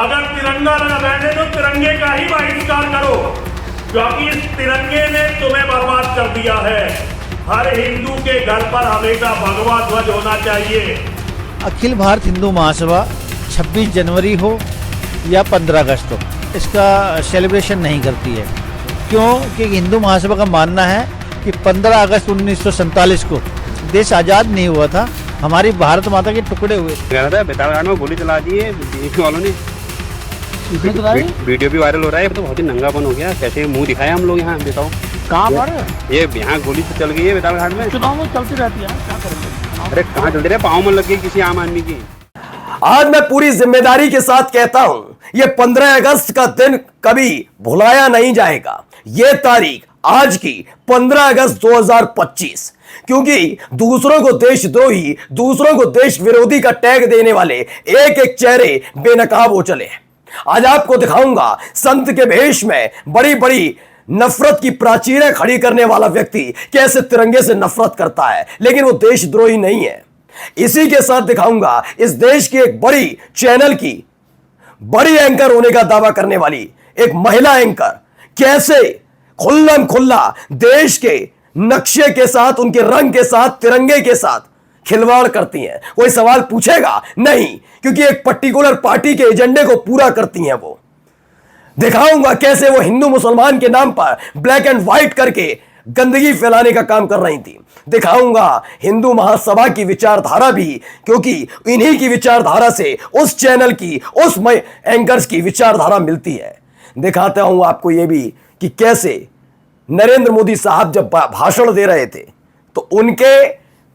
अगर तिरंगा लगा बैठे तो तिरंगे का ही बहिष्कार करो, क्योंकि इस तिरंगे ने तुम्हें बर्बाद कर दिया है। हर हिंदू के घर पर हमेशा भगवा ध्वज होना चाहिए। अखिल भारत हिंदू महासभा 26 जनवरी हो या 15 अगस्त हो, इसका सेलिब्रेशन नहीं करती है। क्यों? क्योंकि हिंदू महासभा का मानना है कि 15 अगस्त 1947 को देश आज़ाद नहीं हुआ था, हमारी भारत माता के टुकड़े हुए। बेतालघाट में गोली चला दी है बीजेपी वालों ने, वीडियो भी वायरल हो रहा है। तो बहुत ही नंगापन हो गया, कैसे मुंह दिखाए हम लोग यहाँ, बताओ कहाँ पर? ये यहाँ गोली तो चल गई है बेतालघाट में। चुनाव में चलती रहती है, क्या करेंगे? अरे कहाँ चलते रहे, पाँव में लग गई किसी आम आदमी की। आज मैं पूरी जिम्मेदारी के साथ कहता हूं, यह 15 अगस्त का दिन कभी भुलाया नहीं जाएगा। यह तारीख आज की 15 अगस्त 2025, क्योंकि दूसरों को देशद्रोही, दूसरों को देश विरोधी का टैग देने वाले एक एक चेहरे बेनकाब हो चले। आज आपको दिखाऊंगा संत के भेष में बड़ी बड़ी नफरत की प्राचीरें खड़ी करने वाला व्यक्ति कैसे तिरंगे से नफरत करता है, लेकिन वो देशद्रोही नहीं है। इसी के साथ दिखाऊंगा इस देश की एक बड़ी चैनल की बड़ी एंकर होने का दावा करने वाली एक महिला एंकर कैसे खुल्लम खुल्ला देश के नक्शे के साथ, उनके रंग के साथ, तिरंगे के साथ खिलवाड़ करती हैं। कोई सवाल पूछेगा नहीं, क्योंकि एक पर्टिकुलर पार्टी के एजेंडे को पूरा करती हैं। वो दिखाऊंगा कैसे वो हिंदू मुसलमान के नाम पर ब्लैक एंड व्हाइट करके गंदगी फैलाने का काम कर रही थी। दिखाऊंगा हिंदू महासभा की विचारधारा भी, क्योंकि इन्हीं की विचारधारा से उस चैनल की, उस एंकर्स की विचारधारा मिलती है। दिखाता हूं आपको यह भी कि कैसे नरेंद्र मोदी साहब जब भाषण दे रहे थे तो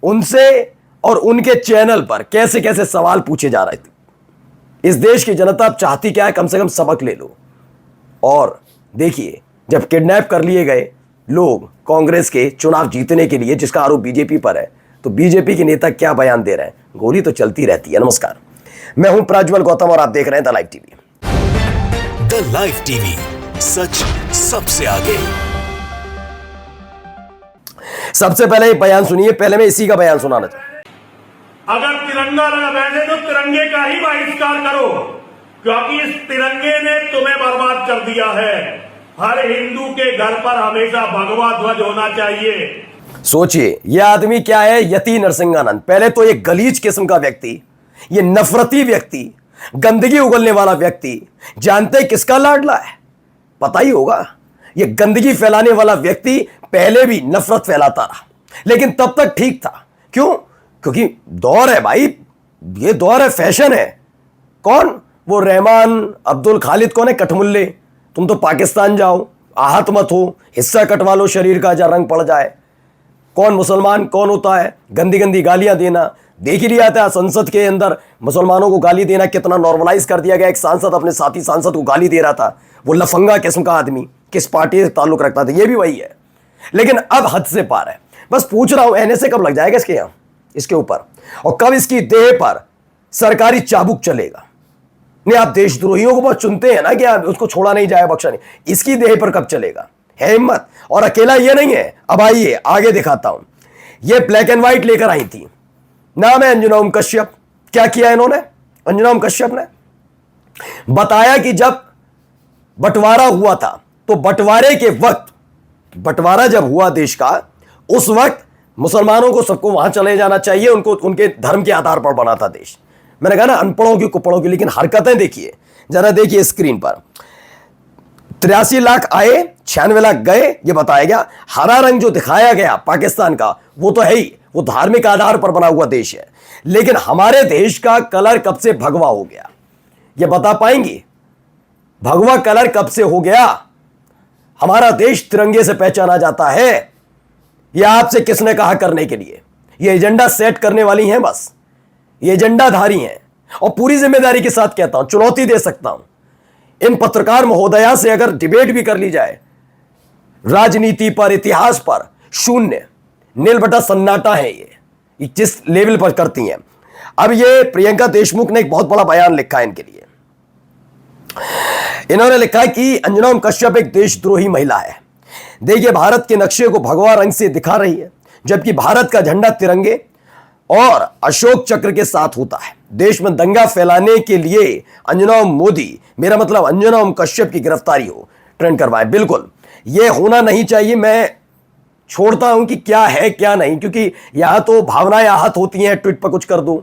उनसे और उनके चैनल पर कैसे कैसे सवाल पूछे जा रहे थे। इस देश की जनता अब चाहती क्या है, कम से कम सबक ले लो। और देखिए, जब किडनैप कर लिए गए लोग कांग्रेस के चुनाव जीतने के लिए, जिसका आरोप बीजेपी पर है, तो बीजेपी के नेता क्या बयान दे रहे हैं। गोली तो चलती रहती है। नमस्कार, मैं हूं प्रज्वल गौतम और आप देख रहे हैं the live TV. The live TV, सच सबसे आगे। सबसे पहले बयान सुनिए, पहले मैं इसी का बयान सुनाना चाहूं। अगर तिरंगा लगा बैठे तो तिरंगे का ही बहिष्कार करो, क्योंकि इस तिरंगे ने तुम्हें बर्बाद कर दिया है। हर हिंदू के घर पर हमेशा भगवा ध्वज होना चाहिए। सोचिए, यह आदमी क्या है, यति नरसिंहानंद। पहले तो एक गलीज किस्म का व्यक्ति, यह नफरती व्यक्ति, गंदगी उगलने वाला व्यक्ति, जानते किसका लाडला है? पता ही होगा। यह गंदगी फैलाने वाला व्यक्ति पहले भी नफरत फैलाता रहा, लेकिन तब तक ठीक था। क्यों? क्योंकि दौर है भाई, ये दौर है, फैशन है। कौन? वो रहमान अब्दुल खालिद कौन है? कठमुल्ले। तुम तो पाकिस्तान जाओ, आहत मत हो, हिस्सा कटवा लो शरीर का, जहाँ रंग पड़ जाए। कौन मुसलमान कौन होता है? गंदी गंदी गालियां देना। देख ही लिया था संसद के अंदर मुसलमानों को गाली देना कितना नॉर्मलाइज कर दिया गया। एक सांसद अपने साथी सांसद को गाली दे रहा था, वो लफंगा किस्म का आदमी, किस पार्टी से ताल्लुक रखता था, ये भी वही है। लेकिन अब हद से पार है। बस पूछ रहा हूं, एनएसए कब लग जाएगा इसके यहां, इसके ऊपर, और कब इसकी देह पर सरकारी चाबुक चलेगा? नहीं, आप देशद्रोहियों को बहुत चुनते हैं ना कि आप उसको छोड़ा नहीं जाए, बख्शा नहीं। इसकी देह पर कब चलेगा? है हिम्मत। और अकेला ये नहीं है, अब आइए आगे दिखाता हूं। ये ब्लैक एंड व्हाइट लेकर आई थी, नाम है अंजुना ओम कश्यप। क्या किया इन्होंने? अंजुना ओम कश्यप ने बताया कि जब बंटवारा हुआ था, तो बंटवारे के वक्त, बंटवारा जब हुआ देश का, उस वक्त मुसलमानों को सबको वहां चले जाना चाहिए, उनको उनके धर्म के आधार पर बना था देश। मैंने कहा ना, अनपढ़ों की कुपड़ों की, लेकिन हरकतें देखिए जरा, देखिए स्क्रीन पर। 83 लाख आए, 96 लाख गए, ये बताया गया। हरा रंग जो दिखाया गया पाकिस्तान का, वो तो है ही, वो धार्मिक आधार पर बना हुआ देश है। लेकिन हमारे देश का कलर कब से भगवा हो गया, ये बता पाएंगे? भगवा कलर कब से हो गया? हमारा देश तिरंगे से पहचाना जाता है। यह आपसे किसने कहा करने के लिए? ये एजेंडा सेट करने वाली हैं, बस ये एजेंडाधारी हैं। और पूरी जिम्मेदारी के साथ कहता हूं, चुनौती दे सकता हूं इन पत्रकार महोदया से, अगर डिबेट भी कर ली जाए राजनीति पर, इतिहास पर, शून्य, नील बटा सन्नाटा है ये जिस लेवल पर करती हैं। अब ये प्रियंका देशमुख ने एक बहुत बड़ा बयान लिखा है इनके लिए। इन्होंने लिखा है कि अंजुना ओम कश्यप एक देशद्रोही महिला है। देखिए, भारत के नक्शे को भगवा रंग से दिखा रही है, जबकि भारत का झंडा तिरंगे और अशोक चक्र के साथ होता है। देश में दंगा फैलाने के लिए अंजना मोदी, मेरा मतलब अंजना कश्यप की गिरफ्तारी हो, ट्रेंड करवाए। बिल्कुल यह होना नहीं चाहिए। मैं छोड़ता हूं कि क्या है क्या नहीं, क्योंकि यहां तो भावनाएं आहत होती हैं। ट्वीट पर कुछ कर दूं,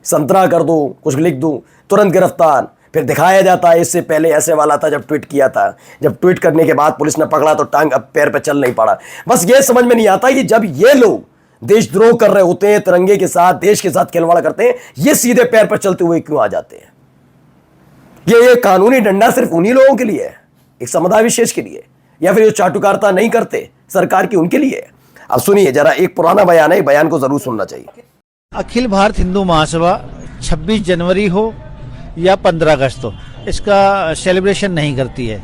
संतरा कर दूं, कुछ लिख दूं, तुरंत गिरफ्तार, फिर दिखाया जाता है इससे पहले ऐसे वाला था जब ट्वीट किया था, जब ट्वीट करने के बाद पुलिस ने पकड़ा तो टांग अब पैर पे चल नहीं पड़ा। बस ये समझ में नहीं आता कि जब ये लोग देशद्रोह कर रहे होते हैं, तिरंगे के साथ, देश के साथ खिलवाड़ करते हैं, ये सीधे पैर पर चलते हुए क्यों आ जाते हैं? ये कानूनी डंडा सिर्फ उन्हीं लोगों के लिए है, एक समुदाय विशेष के लिए, या फिर जो चाटुकारिता नहीं करते सरकार की उनके लिए है? अब सुनिए जरा, एक पुराना बयान है, बयान को जरूर सुनना चाहिए। अखिल भारत हिंदू महासभा 26 जनवरी हो या 15 अगस्त हो, इसका सेलिब्रेशन नहीं करती है।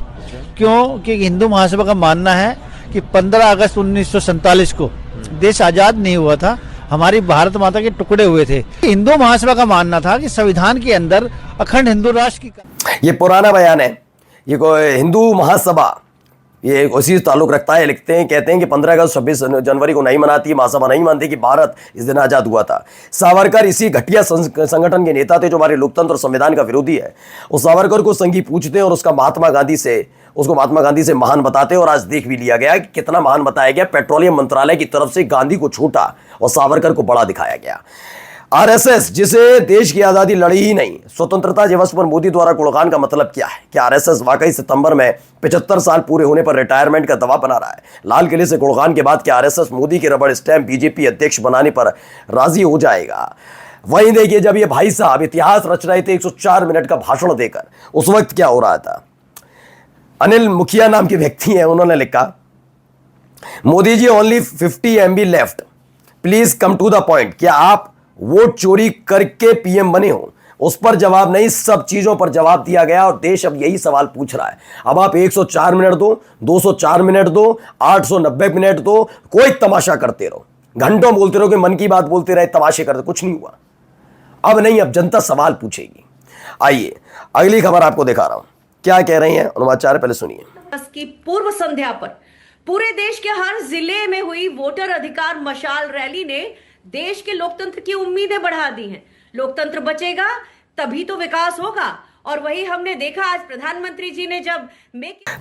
क्यों? कि हिंदू महासभा का मानना है कि 15 अगस्त 1947 को देश आजाद नहीं हुआ था, हमारी भारत माता के टुकड़े हुए थे। हिंदू महासभा का मानना था कि संविधान के अंदर अखंड हिंदू राष्ट्र की। ये पुराना बयान है, ये कोई हिंदू महासभा ये उसी ताल्लुक रखता है। लिखते हैं, कहते हैं कि 15 अगस्त 26 जनवरी को नहीं मनाती, महासभा नहीं मानती कि भारत इस दिन आजाद हुआ था। सावरकर इसी घटिया संगठन के नेता थे जो हमारे लोकतंत्र और संविधान का विरोधी है। उस सावरकर को संघी पूछते हैं और उसको महात्मा गांधी से महान बताते हैं। और आज देख भी लिया गया कि कितना महान बताया गया। पेट्रोलियम मंत्रालय की तरफ से गांधी को छोटा और सावरकर को बड़ा दिखाया गया। आरएसएस, जिसे देश की आजादी लड़ी ही नहीं, स्वतंत्रता दिवस पर मोदी द्वारा गुणगान का मतलब क्या है? क्या आरएसएस वाकई सितंबर में 75 साल पूरे होने पर रिटायरमेंट का दवा बना रहा है? लाल किले से गुणगान के बाद क्या आरएसएस मोदी के रबड़ स्टैंप बीजेपी अध्यक्ष बनाने पर राजी हो जाएगा? वहीं देखिए, जब ये भाई साहब इतिहास रच रहे थे 104 मिनट का भाषण देकर, उस वक्त क्या हो रहा था? अनिल मुखिया नाम के व्यक्ति हैं, उन्होंने लिखा, Modi ji only 50 MB left, please come to the point. क्या आप वोट चोरी करके पीएम बने हो? उस पर जवाब नहीं, सब चीजों पर जवाब दिया गया और देश अब यही सवाल पूछ रहा है। अब आप 104 मिनट दो, 204 मिनट दो, 890 मिनट दो, कोई तमाशा करते रहो, घंटों बोलते रहो कि मन की बात बोलते रहे, तमाशे करते, कुछ नहीं हुआ। अब नहीं, अब जनता सवाल पूछेगी। आइए अगली खबर आपको दिखा रहा हूं, क्या कह रही हैं अनुवाचार्य, पहले सुनिए। की पूर्व संध्या पर पूरे देश के हर जिले में हुई वोटर अधिकार मशाल रैली ने देश के लोकतंत्र की उम्मीदें बढ़ा दी हैं। लोकतंत्र बचेगा तभी तो विकास होगा, और वही हमने देखा आज प्रधानमंत्री जी ने जब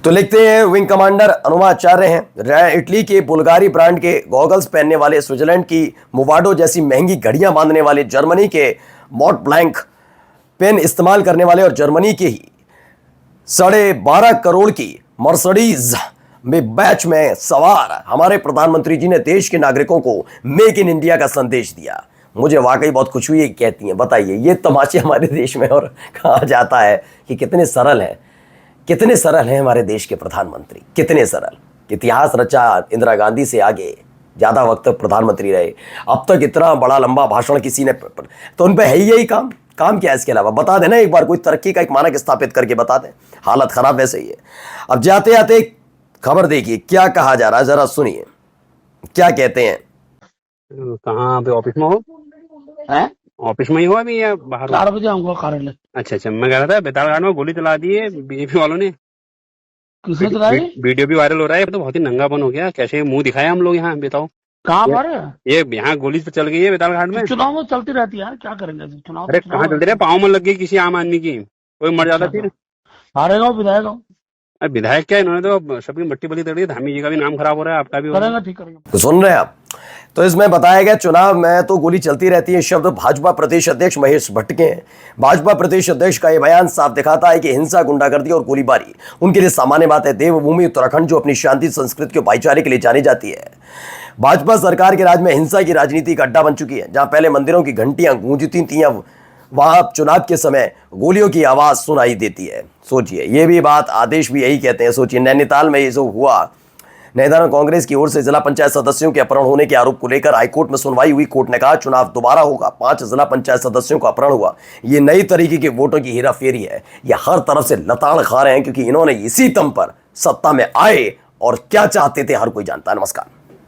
तो लिखते हैं विंग कमांडर अनुवाचार्य हैं। इटली के बुल्गारी ब्रांड के गॉगल्स पहनने वाले, स्विट्जरलैंड की मोवाडो जैसी महंगी घड़ियां बांधने वाले, जर्मनी के मॉट ब्लैंक पेन इस्तेमाल करने वाले और जर्मनी के ही 12.5 करोड़ की मर्सिडीज में बैच में सवार हमारे प्रधानमंत्री जी ने देश के नागरिकों को मेक इन इंडिया का संदेश दिया। मुझे वाकई बहुत खुशी हुई। कहती हैं, बताइए ये तमाशे हमारे देश में और कहा जाता है कि कितने सरल हैं, कितने सरल हैं हमारे देश के प्रधानमंत्री, कितने सरल। इतिहास रचा इंदिरा गांधी से आगे, ज़्यादा वक्त प्रधानमंत्री रहे। अब तक इतना बड़ा लंबा भाषण किसी ने, तो उन पर है ही यही काम क्या है? इसके अलावा बता देना एक बार, कोई तरक्की का एक मानक स्थापित करके बता दें। हालत खराब वैसे ही है। अब जाते आते खबर देखिए क्या कहा जा रहा है, जरा सुनिए क्या कहते हैं। कहाँ पे ऑफिस में हो? ऑफिस में ही हो अभी या बाहर? 4 बजे आऊंगा कार्यालय। अच्छा, मैं कह रहा था बेतालघाट में गोली चला दी है बीजेपी वालों ने। किसने चलाई? वीडियो भी वायरल हो रहा है, तो बहुत ही नंगापन हो गया। कैसे मुंह दिखाया हम लोग यहाँ, बताओ। कहाँ पर? ये यहाँ गोली तो चल गई है बेतालघाट में। चुनाव में चलती रहती है यार, क्या करेंगे चुनाव? अरे कहाँ चलते रहे, पाँव में लग गई किसी आम आदमी की, कोई मर जाता फिर। हारेगा विधायक। विधायक क्या, इन्होंने तो सबकी मट्टी बली तड़ी, धामी जी का भी नाम खराब हो रहा है, आपका भी करेंगे, ठीक करेंगे। तो सुन रहे हैं आप। तो इसमें बताया गया चुनाव में तो गोली चलती रहती है, शब्द भाजपा प्रदेश अध्यक्ष महेश भट्ट के हैं। भाजपा प्रदेश अध्यक्ष का यह बयान साफ दिखाता है कि हिंसा, गुंडागर्दी और गोलीबारी उनके लिए सामान्य बात है। देवभूमि उत्तराखंड जो अपनी शांति, संस्कृति और भाईचारे के लिए जानी जाती है, भाजपा सरकार के राज में हिंसा की राजनीति का अड्डा बन चुकी है। जहां पहले मंदिरों की घंटियां गूंजती थी, वहां चुनाव के समय गोलियों की आवाज सुनाई देती है। सोचिए, ये भी बात आदेश भी यही कहते हैं। सोचिए, नैनीताल में ये जो हुआ, नैनीताल में कांग्रेस की ओर से जिला पंचायत सदस्यों के अपहरण होने के आरोप को लेकर हाईकोर्ट में सुनवाई हुई। कोर्ट ने कहा चुनाव दोबारा होगा। 5 जिला पंचायत सदस्यों का अपहरण हुआ। ये नई तरीके के वोटों की हेराफेरी है। ये हर तरफ से लताड़ खा रहे हैं, क्योंकि इन्होंने इसी दम पर सत्ता में आए और क्या चाहते थे हर कोई जानता है। नमस्कार।